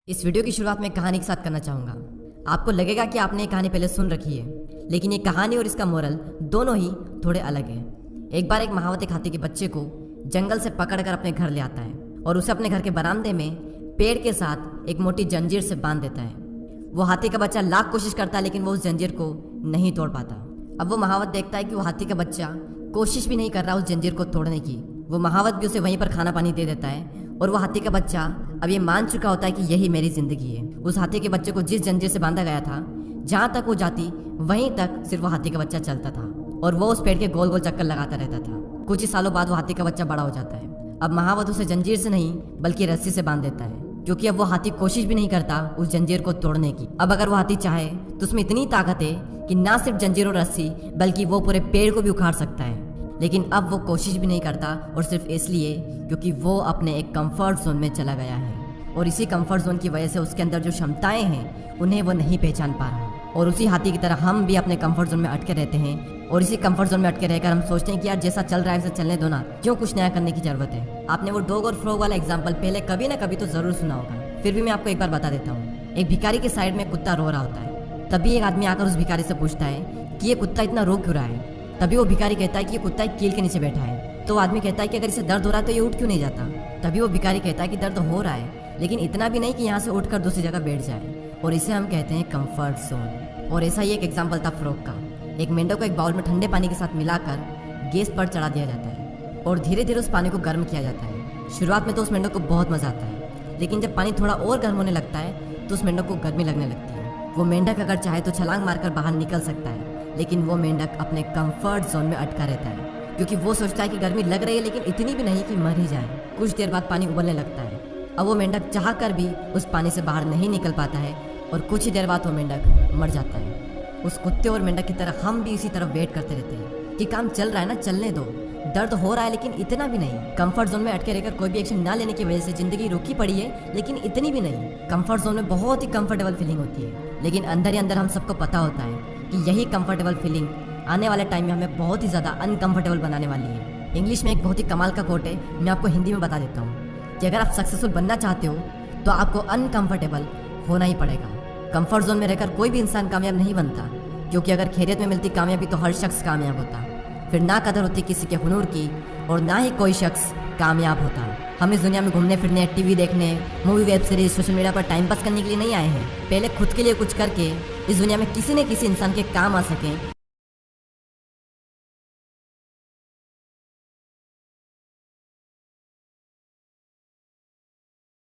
इस वीडियो की शुरुआत में कहानी के साथ करना चाहूँगा। आपको लगेगा कि आपने ये कहानी पहले सुन रखी है, लेकिन ये कहानी और इसका मोरल दोनों ही थोड़े अलग है। एक बार एक महावत एक हाथी के बच्चे को जंगल से पकड़कर अपने घर ले आता है और उसे अपने घर के बरामदे में पेड़ के साथ एक मोटी जंजीर से बांध देता है। वो हाथी का बच्चा लाख कोशिश करता है, लेकिन वो उस जंजीर को नहीं तोड़ पाता। अब वो महावत देखता है कि वो हाथी का बच्चा कोशिश भी नहीं कर रहा उस जंजीर को तोड़ने की। वो महावत भी उसे वहीं पर खाना पानी दे देता है और वो हाथी का बच्चा अब ये मान चुका होता है कि यही मेरी जिंदगी है। उस हाथी के बच्चे को जिस जंजीर से बांधा गया था, जहाँ तक वो जाती वहीं तक सिर्फ वो हाथी का बच्चा चलता था और वो उस पेड़ के गोल गोल चक्कर लगाता रहता था। कुछ ही सालों बाद वो हाथी का बच्चा बड़ा हो जाता है। अब महावत उसे जंजीर से नहीं बल्कि रस्सी से बांध देता है, क्योंकि अब वो हाथी कोशिश भी नहीं करता उस जंजीर को तोड़ने की। अब अगर वो हाथी चाहे तो उसमें इतनी ताकत है कि ना सिर्फ जंजीर और रस्सी बल्कि वो पूरे पेड़ को भी उखाड़ सकता है। लेकिन अब वो कोशिश भी नहीं करता, और सिर्फ इसलिए क्योंकि वो अपने एक कंफर्ट जोन में चला गया है और इसी कंफर्ट जोन की वजह से उसके अंदर जो क्षमताएं हैं उन्हें वो नहीं पहचान पा रहा। और उसी हाथी की तरह हम भी अपने कंफर्ट जोन में अटके रहते हैं और इसी कंफर्ट जोन में अटके रहकर हम सोचते हैं कि यार जैसा चल रहा है वैसा चलने दो ना, क्यों कुछ नया करने की जरूरत है। आपने वो डॉग और फ्रॉग वाला एग्जाम्पल पहले कभी ना कभी तो जरूर सुना होगा, फिर भी मैं आपको एक बार बता देता हूँ। एक भिखारी के साइड में कुत्ता रो रहा होता है। तभी एक आदमी आकर उस भिखारी से पूछता है कि ये कुत्ता इतना रो क्यों रहा है। तभी वो भिखारी कहता है कि ये कुत्ता एक कील के नीचे बैठा है। तो आदमी कहता है कि अगर इसे दर्द हो रहा है तो ये उठ क्यों नहीं जाता। तभी वो भिखारी कहता है कि दर्द हो रहा है, लेकिन इतना भी नहीं कि यहाँ से उठकर दूसरी जगह बैठ जाए, और इसे हम कहते हैं कंफर्ट जोन। और ऐसा ही एक एग्जाम्पल था फ्रॉग का। एक मेंढक को एक बाउल में ठंडे पानी के साथ मिलाकर गैस पर चढ़ा दिया जाता है और धीरे धीरे उस पानी को गर्म किया जाता है। शुरुआत में तो उस मेंढक को बहुत मजा आता है, लेकिन जब पानी थोड़ा और गर्म होने लगता है तो उस मेंढक को गर्मी लगने लगती है। वो मेंढक अगर चाहे तो छलांग मारकर बाहर निकल सकता है, लेकिन वो मेंढक अपने कंफर्ट जोन में अटका रहता है, क्योंकि वो सोचता है कि गर्मी लग रही है लेकिन इतनी भी नहीं कि मर ही जाए। कुछ देर बाद पानी उबलने लगता है। अब वो मेंढक चाह कर भी उस पानी से बाहर नहीं निकल पाता है और कुछ ही देर बाद वो मेंढक मर जाता है। उस कुत्ते और मेंढक की तरह हम भी इसी तरफ वेट करते रहते हैं कि काम चल रहा है ना, चलने दो, दर्द हो रहा है लेकिन इतना भी नहीं। कंफर्ट जोन में अटके रहकर कोई भी एक्शन ना लेने की वजह से जिंदगी रुकी पड़ी है, लेकिन इतनी भी नहीं। कंफर्ट जोन में बहुत ही कंफर्टेबल फीलिंग होती है, लेकिन अंदर ही अंदर हम सबको पता होता है कि यही कंफर्टेबल फीलिंग आने वाले टाइम में हमें बहुत ही ज़्यादा अनकंफर्टेबल बनाने वाली है। इंग्लिश में एक बहुत ही कमाल का कोट है, मैं आपको हिंदी में बता देता हूँ कि अगर आप सक्सेसफुल बनना चाहते हो तो आपको अनकंफर्टेबल होना ही पड़ेगा। कंफर्ट जोन में रहकर कोई भी इंसान कामयाब नहीं बनता, क्योंकि अगर खैरियत में मिलती कामयाबी तो हर शख्स कामयाब होता, फिर ना कदर होती किसी के हुनूर की और ना ही कोई शख्स कामयाब होता। हम इस दुनिया में घूमने फिरने, टीवी देखने, movie, web series, social media पर टाइम पास करने के लिए नहीं आए हैं। पहले खुद के लिए कुछ करके इस दुनिया में किसी न किसी इंसान के काम आ सकें,